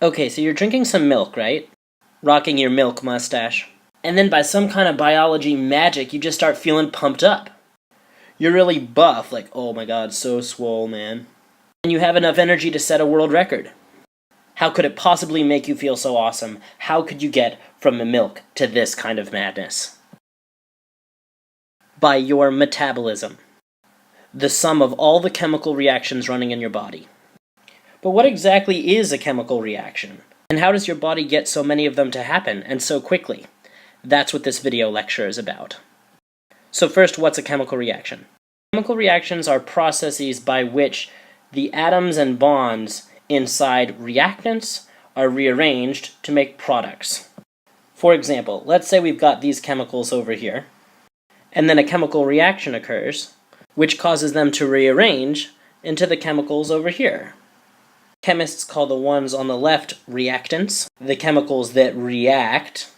Okay, so you're drinking some milk, right? Rocking your milk mustache. And then by some kind of biology magic, you just start feeling pumped up. You're really buff, like, oh my god, so swole, man. And you have enough energy to set a world record. How could it possibly make you feel so awesome? How could you get from the milk to this kind of madness? By your metabolism. The sum of all the chemical reactions running in your body. But what exactly is a chemical reaction? And how does your body get so many of them to happen, and so quickly? That's what this video lecture is about. So first, what's a chemical reaction? Chemical reactions are processes by which the atoms and bonds inside reactants are rearranged to make products. For example, let's say we've got these chemicals over here, and then a chemical reaction occurs, which causes them to rearrange into the chemicals over here. Chemists call the ones on the left reactants, the chemicals that react.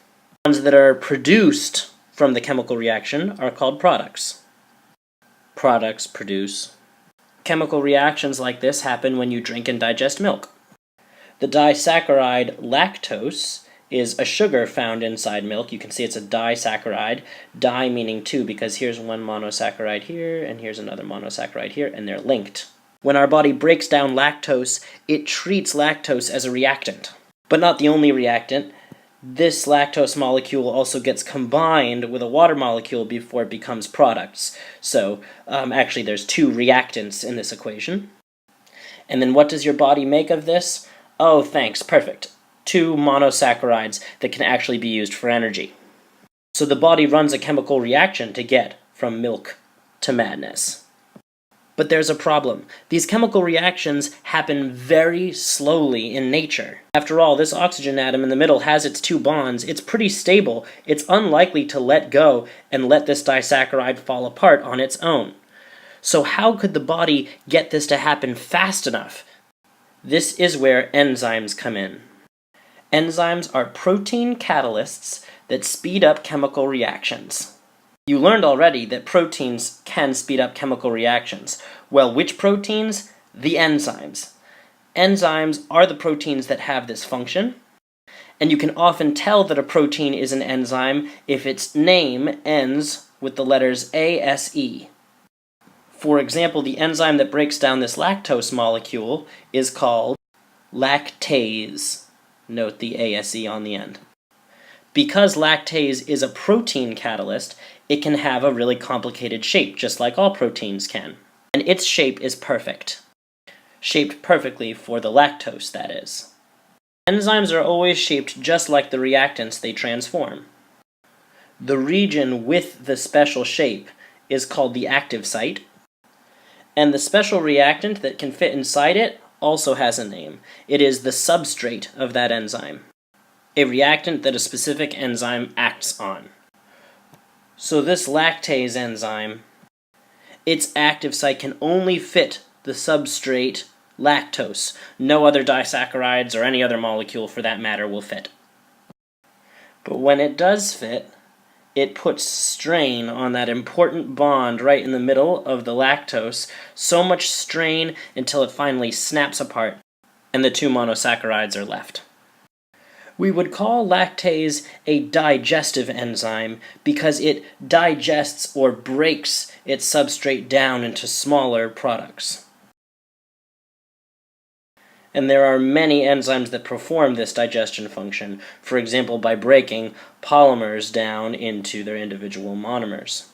Ones that are produced from the chemical reaction are called products. Products produce. Chemical reactions like this happen when you drink and digest milk. The disaccharide lactose is a sugar found inside milk. You can see it's a disaccharide, di meaning two, because here's one monosaccharide here, and here's another monosaccharide here, and they're linked. When our body breaks down lactose, it treats lactose as a reactant. But not the only reactant. This lactose molecule also gets combined with a water molecule before it becomes products. So, actually there's two reactants in this equation. And then what does your body make of this? Oh, thanks, perfect. Two monosaccharides that can actually be used for energy. So the body runs a chemical reaction to get from milk to madness. But there's a problem. These chemical reactions happen very slowly in nature. After all, this oxygen atom in the middle has its two bonds. It's pretty stable. It's unlikely to let go and let this disaccharide fall apart on its own. So how could the body get this to happen fast enough? This is where enzymes come in. Enzymes are protein catalysts that speed up chemical reactions. You learned already that proteins can speed up chemical reactions. Well, which proteins? The enzymes. Enzymes are the proteins that have this function, and you can often tell that a protein is an enzyme if its name ends with the letters ASE. For example, the enzyme that breaks down this lactose molecule is called lactase. Note the ASE on the end. Because lactase is a protein catalyst, it can have a really complicated shape, just like all proteins can. And its shape is perfect. Shaped perfectly for the lactose, that is. Enzymes are always shaped just like the reactants they transform. The region with the special shape is called the active site, and the special reactant that can fit inside it also has a name. It is the substrate of that enzyme. A reactant that a specific enzyme acts on. So this lactase enzyme, its active site can only fit the substrate lactose. No other disaccharides or any other molecule for that matter will fit. But when it does fit, it puts strain on that important bond right in the middle of the lactose, so much strain until it finally snaps apart and the two monosaccharides are left. We would call lactase a digestive enzyme because it digests or breaks its substrate down into smaller products. And there are many enzymes that perform this digestion function, for example by breaking polymers down into their individual monomers.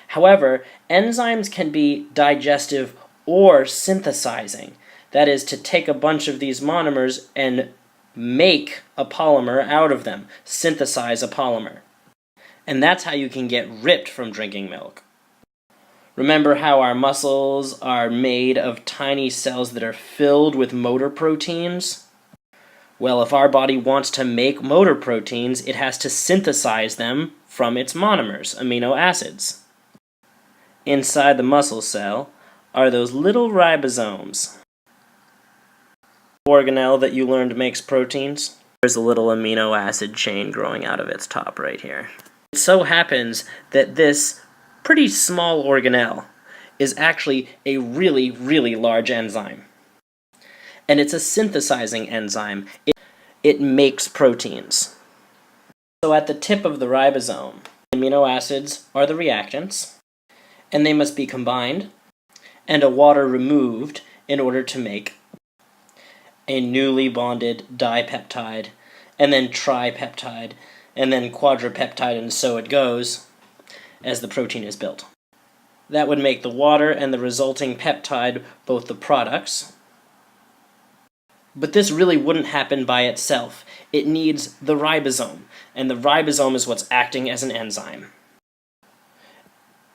However, enzymes can be digestive or synthesizing. That is, to take a bunch of these monomers and make a polymer out of them, synthesize a polymer. And that's how you can get ripped from drinking milk. Remember how our muscles are made of tiny cells that are filled with motor proteins? Well, if our body wants to make motor proteins, it has to synthesize them from its monomers, amino acids. Inside the muscle cell are those little ribosomes. Organelle that you learned makes proteins. There's a little amino acid chain growing out of its top right here. It so happens that this pretty small organelle is actually a really, really large enzyme. And it's a synthesizing enzyme. it makes proteins. So at the tip of the ribosome, amino acids are the reactants, and they must be combined and a water removed in order to make a newly bonded dipeptide, and then tripeptide, and then quadripeptide, and so it goes as the protein is built. That would make the water and the resulting peptide both the products. But this really wouldn't happen by itself. It needs the ribosome, and the ribosome is what's acting as an enzyme.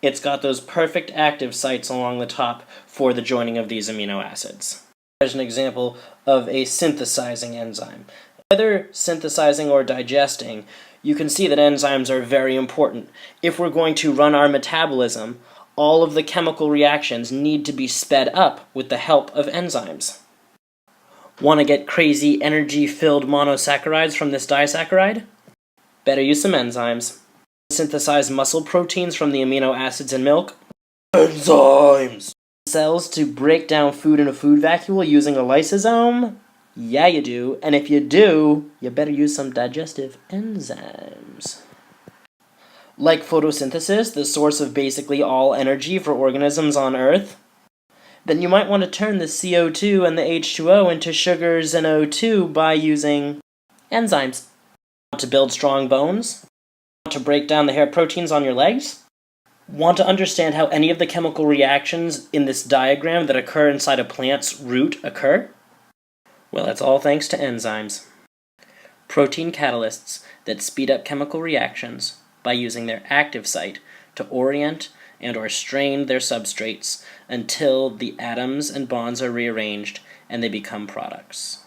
It's got those perfect active sites along the top for the joining of these amino acids. There's an example of a synthesizing enzyme. Whether synthesizing or digesting, you can see that enzymes are very important. If we're going to run our metabolism, all of the chemical reactions need to be sped up with the help of enzymes. Want to get crazy energy-filled monosaccharides from this disaccharide? Better use some enzymes. Synthesize muscle proteins from the amino acids in milk? Enzymes! Cells to break down food in a food vacuole using a lysosome? Yeah, you do. And if you do, you better use some digestive enzymes. Like photosynthesis, the source of basically all energy for organisms on Earth, then you might want to turn the CO2 and the H2O into sugars and O2 by using enzymes. Want to build strong bones? Want to break down the hair proteins on your legs? Want to understand how any of the chemical reactions in this diagram that occur inside a plant's root occur? Well, that's all thanks to enzymes. Protein catalysts that speed up chemical reactions by using their active site to orient and or strain their substrates until the atoms and bonds are rearranged and they become products.